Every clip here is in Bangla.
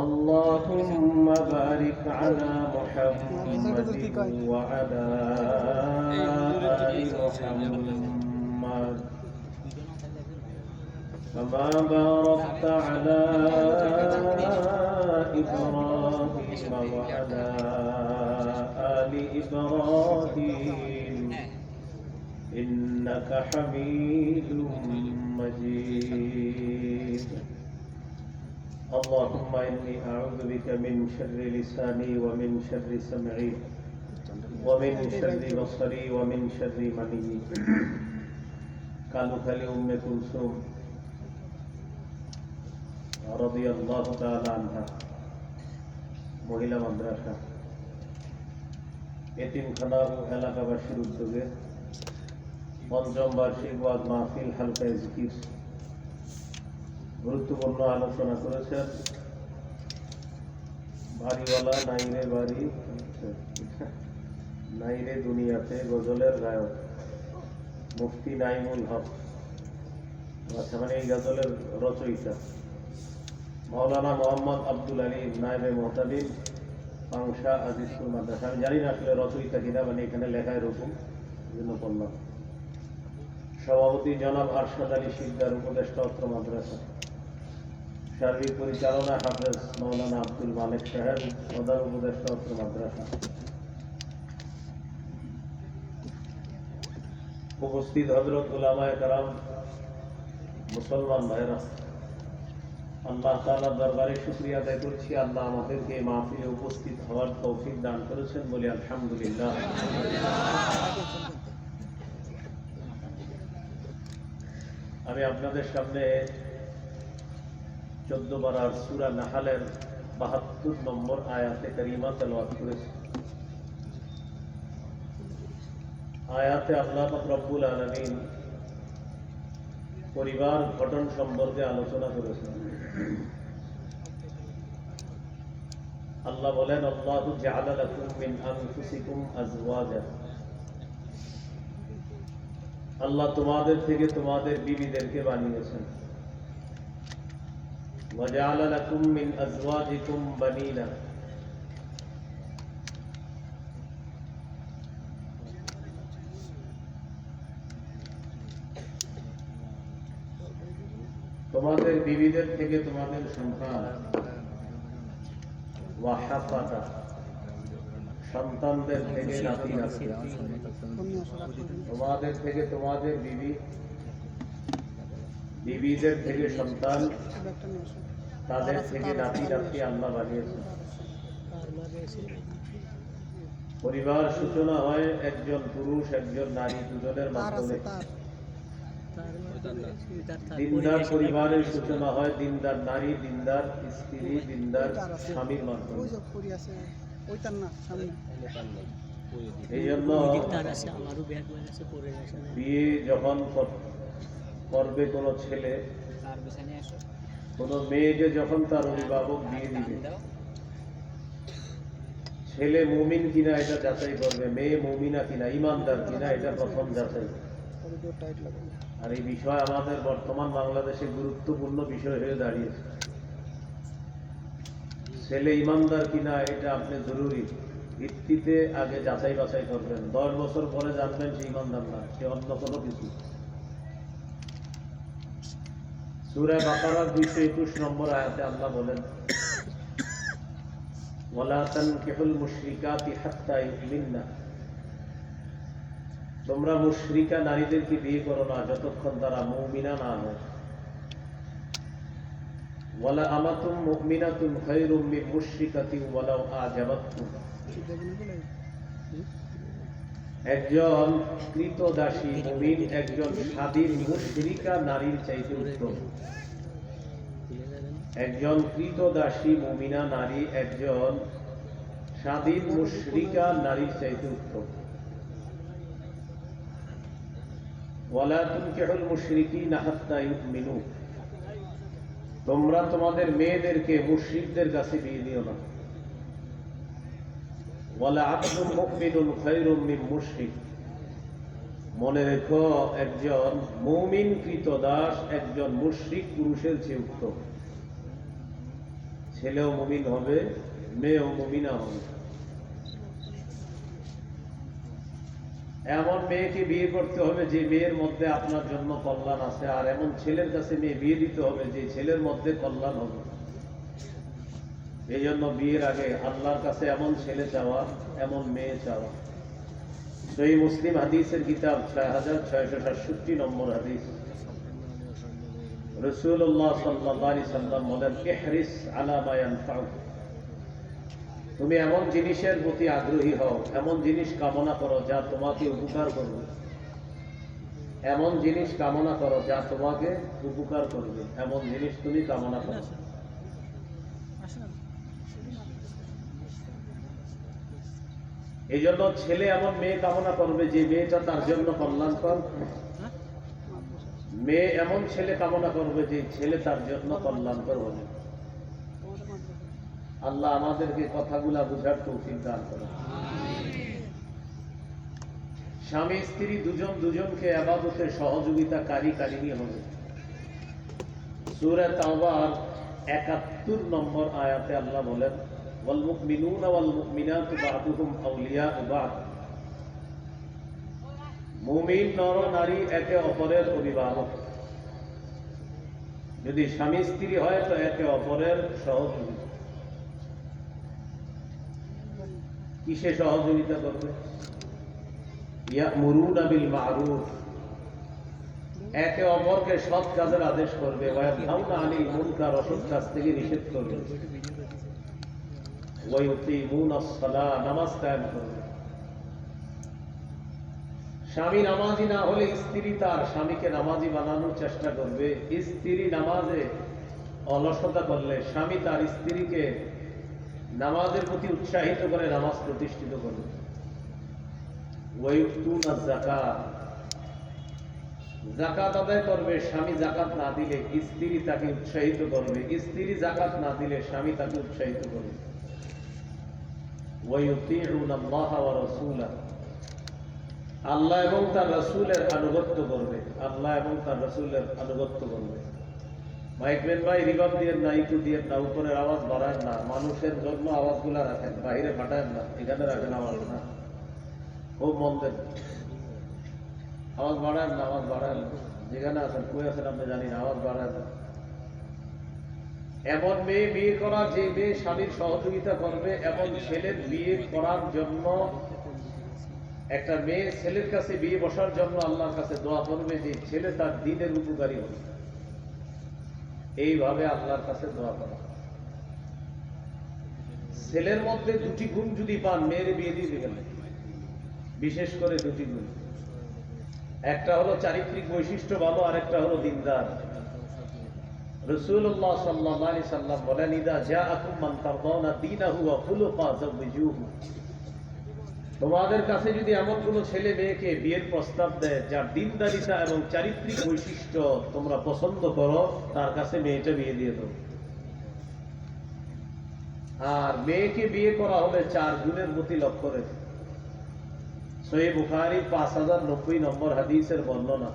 اللهم بارك على محمد وعلى آل محمد كما باركت على إبراهيم وعلى آل إبراهيم إنك حميد مجيد. اللهم إني أعوذ بك من شر لساني ومن شر سمعي ومن شر بصري ومن شر مني. কালুখালী উম্মে কুলসুম রাদিয়াল্লাহু তাআলা আনহা মহিলা মাদ্রাসা এতিমখানা ও এলাকাবাসীর উদ্যোগে পঞ্চম বার্ষিক ওয়াজ মাহফিল হালকায়ে জিকির গুরুত্বপূর্ণ আলোচনা করেছেন বাড়িওয়ালা নাইরে বাড়ি নাইরে দুনিয়াতে গজলের গায়ক মুফতি নাইমুল হক, আচ্ছা মানে এই গজলের রচয়িতা মাওলানা মোহাম্মদ আব্দুল আলী নায়েবে মুহতাদিম পাংশা আজিজপুর মাদ্রাসা। আমি জানি না আসলে রচয়িতা কিনা, মানে এখানে লেখা এরকম জন্য বললাম। সভাপতি জনাব আরশাদ আলী শিকদার, উপদেষ্টা অত্র মাদ্রাসা। সার্বিক পরিচালনা হাফেজ মাওলানা আব্দুল মালিক সাহেব, প্রধান উপদেষ্টা অত্র মাদ্রাসা। উপস্থিত হযরত উলামায়ে কেরাম, মুসলমান ভাইরা, আল্লাহ তাআলার দরবারে শুকরিয়া আদায় করছি। আল্লাহ আমাদেরকে মাহফিলে উপস্থিত হওয়ার তৌফিক দান করেছেন, বলি আলহামদুলিল্লাহ। আমি আপনাদের সামনে 14 পারার সূরা নাহলের 72 নম্বর আয়াতে কারিমা তেলাওয়াত করেছি। আয়াতে আল্লাহ পাক রব্বুল আলামিন পরিবার গঠন সম্পর্কে আলোচনা করেছেন। আল্লাহ বলেন, আল্লাহু জাআলা লাকুম মিন আনফুসিকুম আজওয়াজা, আল্লাহ তোমাদের থেকে তোমাদের বিবিদেরকে বানিয়েছেন। ওয়া জাআলা লাকুম মিন আজওয়াজিকুম বানিনা, তোমাদের বিবিদের থেকে তোমাদের সন্তান। ওয়া হাফাদা, সন্তানদের থেকে নাতি নাতি। তোমাদের থেকে তোমাদের বিবি, বিবিদের থেকে সন্তান, তাদের থেকে নাতি নাতি আল্লাহ বানিয়েছেন। পরিবার সূচনা হয় একজন পুরুষ একজন নারী দুজনের মাধ্যমে। দিনদার পরিবারের সূচনা হয় দিনদার নারী, দিনদার স্ত্রী, দিনদার স্বামীর মাধ্যমে। এই জন্য বিয়ে যখন করবে কোনো ছেলে, কোনো মেয়েকে যখন তার অভিভাবক বিয়ে দিবে, ছেলে মুমিন কিনা এটা যাচাই করবে, মেয়ে মুমিনা কিনা, ইমানদার কিনা, এটা প্রথম যাচাই। আর এই বিষয় আমাদের বর্তমান বাংলাদেশে গুরুত্বপূর্ণ বিষয় হয়ে দাঁড়িয়েছে। ছেলে ইমানদার কিনা এটা আপনি জরুরি ভিত্তিতে আগে যাচাই বাছাই করবেন। 10 বছর পরে জানবেন সে ইমানদার না, সে অন্য কোনো কিছু। সূরা বাকারার 221 নম্বর আয়াতে আল্লাহ বলেন, ওয়ালা তানকিহুল মুশরিকাতি হাত্তা ইউমিননা, তোমরা মুশরিকা নারীদেরকে বিয়ে করো না যতক্ষণ তারা মুমিনা না হয়। ওয়ালা আমাতুম মুমিনাতুন খায়রুম মিন মুশরিকাতিন ওয়ালাউ আজাবাতকুম, একজন কৃতদাসী মুমিন একজন স্বাধীন মুশরিকা নারীর চাইতে উত্তম। একজন কৃতদাসী মুমিনা নারী একজন স্বাধীন মুশরিকা নারীর চাইতে উত্তম। ওয়ালা তুনকিহুল মুশরিকিনা হাত্তা ইউমিনু, তোমরা তোমাদের মেয়েদেরকে মুশরিকদের কাছে বিয়ে দিও না। ওয়ালা আবদুন মুমিনুন খায়রুম মিন মুশরিক, মনে রেখো একজন মুমিন কৃতদাস একজন মুশরিক পুরুষের চেয়ে উত্তম। ছেলেও মুমিন হবে, মেয়েও মুমিনা হবে। এমন মেয়েকে বিয়ে করতে হবে যে মেয়ের মধ্যে আপনার জন্য কল্যাণ আছে, আর এমন ছেলের কাছে মেয়ে বিয়ে দিতে হবে যে ছেলের মধ্যে কল্যাণ হবে। এই জন্য বিয়ের আগে আল্লাহর কাছে এমন ছেলে চাওয়া, এমন মেয়ে চাওয়া। সহিহ মুসলিম হাদিসের কিতাব 6667 নম্বর হাদিস। রাসূলুল্লাহ সাল্লাল্লাহু আলাইহি সাল্লাম বলেন, ইহরিস আলা মা ইয়ানফাউ। তুমি এমন জিনিসের প্রতি আগ্রহী হও, এমন জিনিস কামনা করো যা তোমাকে উপকার করবে। এমন জিনিস কামনা করো যা তোমাকে উপকার করবে, এমন জিনিস তুমি কামনা করো। এই জন্য ছেলে এমন মেয়ে কামনা করবে যে মেয়েটা তার জন্য কল্যাণকর, মেয়ে এমন ছেলে কামনা করবে যে ছেলে তার জন্য কল্যাণকর হবে। আল্লাহ আমাদেরকে কথাগুলা বুঝার তৌফিক দান করেন। স্বামী স্ত্রী দুজন দুজনকে ইবাদতে সহযোগিতাকারী হবে। সূরা তাওবার 71 নম্বর আয়াতে আল্লাহ বলেন, ওয়াল মুমিনুনা ওয়াল মুমিনাতু বা'দুহুম আউলিয়াউ বা'দ। মুমিন নর নারী একে অপরের অভিভাবক। যদি স্বামী স্ত্রী হয় তো একে অপরের সহযোগী। কিসে সহযোগিতা করবে? ইয়ামুরুনা বিল মা'রুফ, একে অপরকে সৎ কাজের আদেশ করবে। ওয়া ইয়ানহাউনা আনিল মুনকার, অসৎ কাজ থেকে নিষেধ করবে। ওয়া ইউকিমুনাস সালাহ, নামাজ কায়েম করবে। স্বামী নামাজি না হলে স্ত্রী তার স্বামীকে নামাজি বানানোর চেষ্টা করবে। স্ত্রী নামাজে অলসতা করলে স্বামী তার স্ত্রীকে নামাজের প্রতি উৎসাহিত করে নামাজ প্রতিষ্ঠিত করবে। ওয়ায়ুতুনাজ যাকাত, যাকাত আদায় করবে। স্বামী যাকাত না দিলে স্ত্রী তাকে উৎসাহিত করবে, স্ত্রী যাকাত না দিলে স্বামী তাকে উৎসাহিত করবে। ওয়ায়ুতিউনাল্লাহ ওয়া রাসূলাহু, আল্লাহ এবং তার রাসূলের আনুগত্য করবে। আল্লাহ এবং তার রাসূলের আনুগত্য করবে। মাইকম্যান ভাই রিভাব দিয়ে না, ইকু দিয়ে না, উপরের আওয়াজ বাড়ায় না, মানুষের জন্য আওয়াজগুলা রাখেন, বাইরে ফাটায় না, এখানে রাখেন আওয়াজ না, খুব মন দেন। আওয়াজ বাড়ায় না, আওয়াজ বাড়ায় না, যেখানে আছেন কই আছেন আপনি জানি না, আওয়াজ বাড়ায় না। এমন মেয়ে বিয়ে করা যে মেয়ে স্বামীর সহযোগিতা করবে, এমন ছেলের বিয়ে করার জন্য একটা মেয়ে ছেলের কাছে বিয়ে বসার জন্য আল্লাহর কাছে দোয়া করবে যে ছেলে তার দ্বীনের উপকারী হবে। এইভাবে আল্লাহর কাছে দোয়া করা। ছেলের মধ্যে দুটি গুণ যদি পান, মেয়ের বিয়ে দিয়ে দিবেন। বিশেষ করে দুটি গুণ, একটা হলো চারিত্রিক বৈশিষ্ট্য ভালো, আর একটা হলো দিনদার। রাসূলুল্লাহ সাল্লাল্লাহু আলাইহি সাল্লাম বলেন, ইদা জাআকুম মান তারদাউনা দীনাহু ওয়া খুলুকা যাওয়িজুহু। তোমাদের কাছে যদি এমন কোন ছেলে মেয়েকে বিয়ের প্রস্তাব দেয় যার দিনদারিতা এবং চারিত্রিক বৈশিষ্ট্য তোমরা পছন্দ করো, তার কাছে মেয়েটা বিয়ে দিয়ে দাও। আর মেয়েকে বিয়ে করা হলে 4 গুণের প্রতি লক্ষ্য রেখে। সহিহ বুখারী 5090 নম্বর হাদিসের বর্ণনা।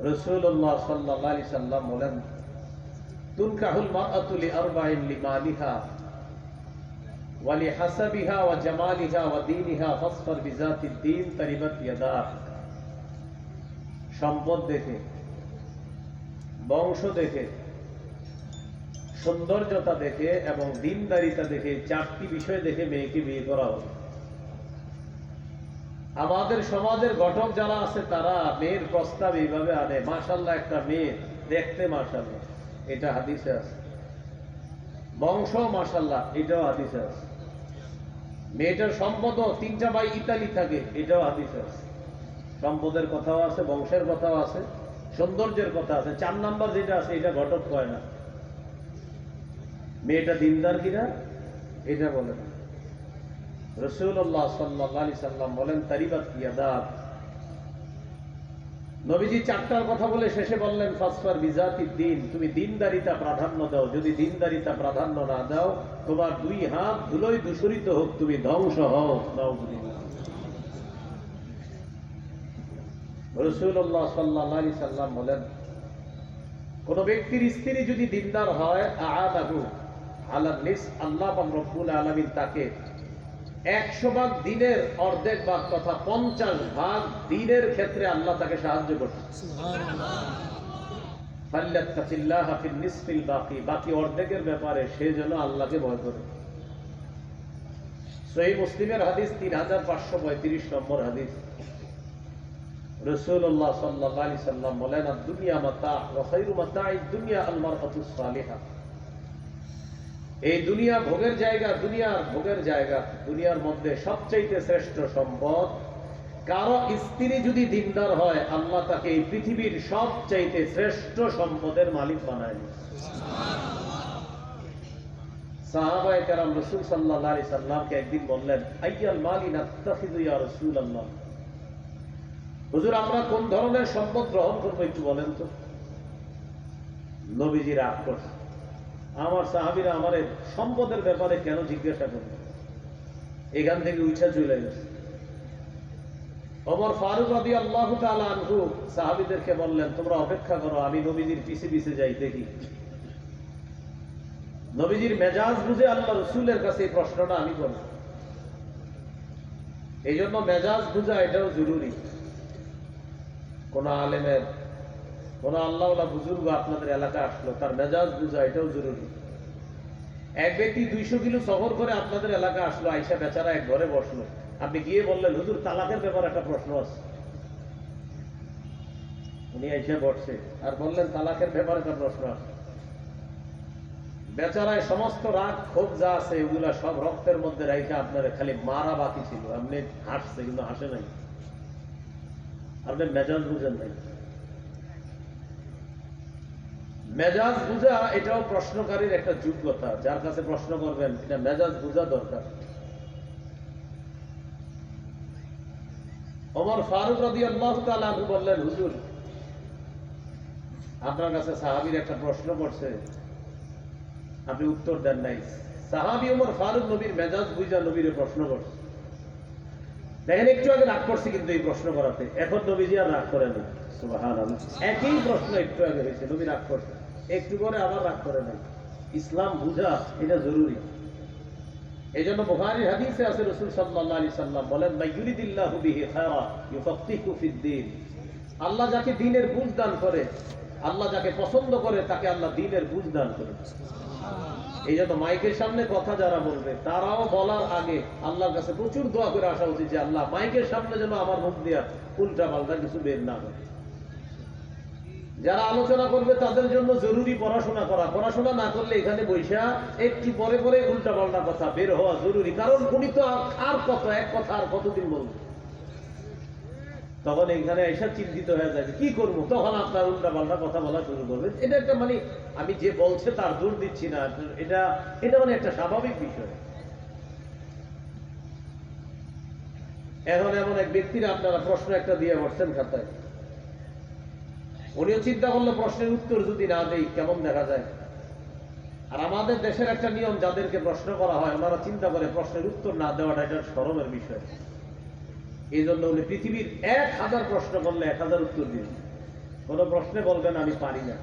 রাসূলুল্লাহ সাল্লাল্লাহু আলাইহি সাল্লাম বলেন, তুনকাহুল মারআতু লিআরবাইন লিমালিহা ওয়া লিহাসাবিহা ওয়া জামালিহা ওয়া দীনিহা ফাসফার বিযাতিদ দীন তারিবাত ইয়াদাক। সম্পদ দেখে, বংশ দেখে, সৌন্দর্যতা দেখে এবং দিনদারিতা দেখে, 4টি বিষয় দেখে মেয়েকে বিয়ে করা হবে। আমাদের সমাজের ঘটক যারা আছে তারা মেয়ের প্রস্তাব এইভাবে আনে, মাশাআল্লাহ একটা মেয়ে দেখতে মাশাআল্লাহ, এটা হাদিসে আছে। বংশ মাশাআল্লাহ, এটাও হাদিসে আছে। মেয়েটার সম্পদ 3টা ভাই ইতালি থাকে, এটাও হাদিসে আছে। সম্পদের কথাও আছে, বংশের কথাও আছে, সৌন্দর্যের কথা আছে। 4 নাম্বার যেটা আছে এটা ঘটক কয় না। মেয়েটা দিনদার কিনা এটা বলে না। রাসূলুল্লাহ সাল্লাল্লাহু আলাইহি সাল্লাম বলেন, তারিবাত ইয়াদাক। নবীজি 4টার কথা বলে শেষে বললেন, ফাসফার বিযাতিদ দীন, তুমি দিনদারিতা প্রাধান্য দাও। যদি দিনদারিতা প্রাধান্য না দাও, তোমার 2 হাত ধুলোয় দূষিত হোক, তুমি ধ্বংস হও। নাউযুবিল্লাহ। রাসূলুল্লাহ সাল্লাল্লাহু আলাইহি সাল্লাম বলেন, কোন ব্যক্তির স্ত্রী যদি দিনদার হয় আ'াদাহু আলা নিস, আল্লাহ পাক রব্বুল আলামিন তাকে 100 ভাগ দিনের অর্ধেক ভাগ তথা 50 ভাগ দিনের ক্ষেত্রে আল্লাহ তাকে সাহায্য করবে। সুবহানাল্লাহ। ফাল্যাত্তাকিল্লাহা ফিন নিসফিল বাকি, বাকি অর্ধেকের ব্যাপারে সে যেন আল্লাহকে ভয় করে। সহিহ মুসলিমের হাদিস 3535 নম্বর হাদিস। রাসূলুল্লাহ সাল্লাল্লাহু আলাইহি সাল্লাম বলেন, আদ-দুনিয়া মাতা ওয়া খায়রু মাতা'id দুনিয়া আল-মারআতুস সালিহা। এই দুনিয়া ভোগের জায়গা, দুনিয়ার ভোগের জায়গা, দুনিয়ার মধ্যে সবচেয়ে শ্রেষ্ঠ সম্পদ। কারো স্ত্রী যদি দিনদার হয়, আল্লাহ তাকে এই পৃথিবীর সবচেয়ে শ্রেষ্ঠ সম্পদের মালিক বানায়। সাহাবায়ে কেরাম রাসূল সাল্লাল্লাহু আলাইহি সাল্লামকে একদিন বললেন, আইয়াল মালি নাত্তাখিযু ইয়া রাসূলুল্লাহ, হুজুর আমরা কোন ধরনের সম্পদ গ্রহণ করবো একটু বলেন তো। নবীজি রাগ করলেন। আমার সাহাবীরা আমারে সম্পদের ব্যাপারে কেন জিজ্ঞাসা করবে, এখান থেকে উঠে চলে গেছে। ওমর ফারুক রাদিয়াল্লাহু তাআলা আনহু সাহাবীদেরকে বললেন, তোমরা অপেক্ষা করো, আমি নবীজির পিছে পিছে যাই দেখি। নবীজির মেজাজ বুঝে আল্লাহ রাসূলের কাছে এই প্রশ্নটা আমি করব। এই জন্য মেজাজ বুঝা এটাও জরুরি। কোন আলেমের, কোন আল্লাহওয়ালা বুজুর্গ আপনাদের এলাকা আসলো, তার মেজাজ বুঝা এটাও জরুরি। এক ব্যক্তি 200 কিলো সফর করে আপনাদের এলাকা আসলো, আইসা বেচারা এক ঘরে বসলো। আপনি গিয়ে বললেন, হুজুর তালাকের ব্যাপারে একটা প্রশ্ন আছে। উনি আইসা বসছে আর বললেন, তালাকের ব্যাপারে একটা প্রশ্ন আছে। বেচারায় সমস্ত রাগ ক্ষোভ যা আছে এগুলা সব রক্তের মধ্যে রাইখা আপনার খালি মারা বাকি ছিল। আপনি হাসছে কিন্তু হাসে নাই, আপনি মেজাজ বুঝেন নাই। মেজাজ বুঝা এটাও প্রশ্নকারীর একটা যোগ্যতা। যার কাছে প্রশ্ন করবেন এটা মেজাজ বুঝা দরকার। ওমর ফারুক রাদিয়াল্লাহু তাআলা আনহু বললেন, হুজুর আপনার কাছে সাহাবীর একটা প্রশ্ন করছে, আপনি উত্তর দেন নাই। সাহাবী ওমর ফারুক নবীর মেজাজ বুঝা নবীর প্রশ্ন করছে। দেখেন একটু আগে রাগ করছে কিন্তু এই প্রশ্ন করাতে, এখন নবীজি আর রাগ করে না। সুবহানাল্লাহ। একই প্রশ্ন একটু আগে হয়েছে, নবী রাগ করছে, একটু পরে আবার রাগ করে নাই। ইসলাম বুঝা এটা জরুরি। এই জন্য বুখারীর হাদিসে আছে, রাসূল সাল্লাল্লাহু আলাইহি সাল্লাম বলেন, মান ইউরিদিল্লাহু বিহি খায়রা ইউফাক্কিহু ফিদ-দীন। আল্লাহ যাকে দ্বীনের বুঝ দান করে, আল্লাহ যাকে পছন্দ করে তাকে আল্লাহ দ্বীনের বুঝ দান করে। এই জন্য মাইকের সামনে কথা যারা বলবে তারাও বলার আগে আল্লাহর কাছে প্রচুর দোয়া করে আসা উচিত যে আল্লাহ মাইকের সামনে যেন আমার মুখ দিয়া উল্টা পাল্টা কিছু বের না হয়। যারা আলোচনা করবে তাদের জন্য জরুরি পড়াশোনা করা। পড়াশোনা না করলে এখানে বৈশা একটু পরে পরে উল্টা পাল্টা কথা বের হওয়া জরুরি। কারণ উনি তো আর কত এক কথা আর কতদিন বলবে, তখন এখানে এসে চিন্তিত হয়ে যাবে কি করবো, তখন আপনার উল্টা পাল্টা কথা বলা শুরু করবে। এটা একটা মানে আমি যে বলছে তার জোর দিচ্ছি না, এটা মানে একটা স্বাভাবিক বিষয়। এখন এমন এক ব্যক্তির আপনারা প্রশ্ন একটা দিয়ে বসছেন খাতায়, উনিও চিন্তা করলো প্রশ্নের উত্তর যদি না দেই কেমন দেখা যায়। আর আমাদের দেশের একটা নিয়ম, যাদেরকে প্রশ্ন করা হয় ওনারা চিন্তা করে প্রশ্নের উত্তর না দেওয়াটা এটা শরমের বিষয়। এই জন্য উনি পৃথিবীর 1000 প্রশ্ন করলে 1000 উত্তর দিন, কোন প্রশ্নে বলবেন আমি পারি না।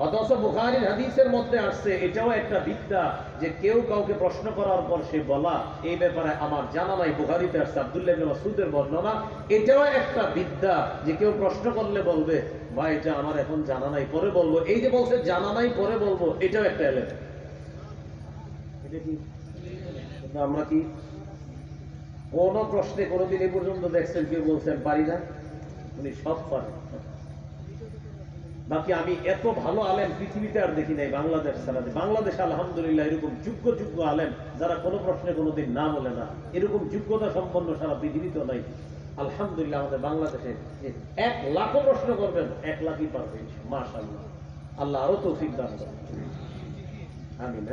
অথচ বুখারীর হাদিসের মধ্যে আসছে এটাও একটা বিদ্যা যে কেউ কাউকে প্রশ্ন করার পর সে বলা এই ব্যাপারে আমার জানা নাই। বুখারীতে আসছে আব্দুল্লাহ ইবনে মাসউদের বর্ণনা, এটাও একটা বিদ্যা যে কেউ প্রশ্ন করলে বলবে ভাই এটা আমার এখন জানা নাই, পরে বলবো। এই যে বলছে জানা নাই পরে বলবো, এটাও একটা এলেম। এটা কি আমরা কি কোন প্রশ্নে কোনদিন এই পর্যন্ত দেখছেন কেউ বলছেন পারি না? উনি সব পারেন। বাকি আমি এত ভালো আলেম পৃথিবীতে আর দেখি নাই বাংলাদেশ ছাড়া। বাংলাদেশে আলহামদুলিল্লাহ এরকম যোগ্য আলেম যারা কোনো প্রশ্নে কোনোদিন না বলে না, এরকম যোগ্যতা সম্পন্ন সারা পৃথিবীতে নাই। আলহামদুলিল্লাহ আমাদের বাংলাদেশে 1 লাখও প্রশ্ন করবেন 1 লাখই পারবেন মাশাআল্লাহ। আল্লাহ আরো তৌফিক দান করেন। আমিন।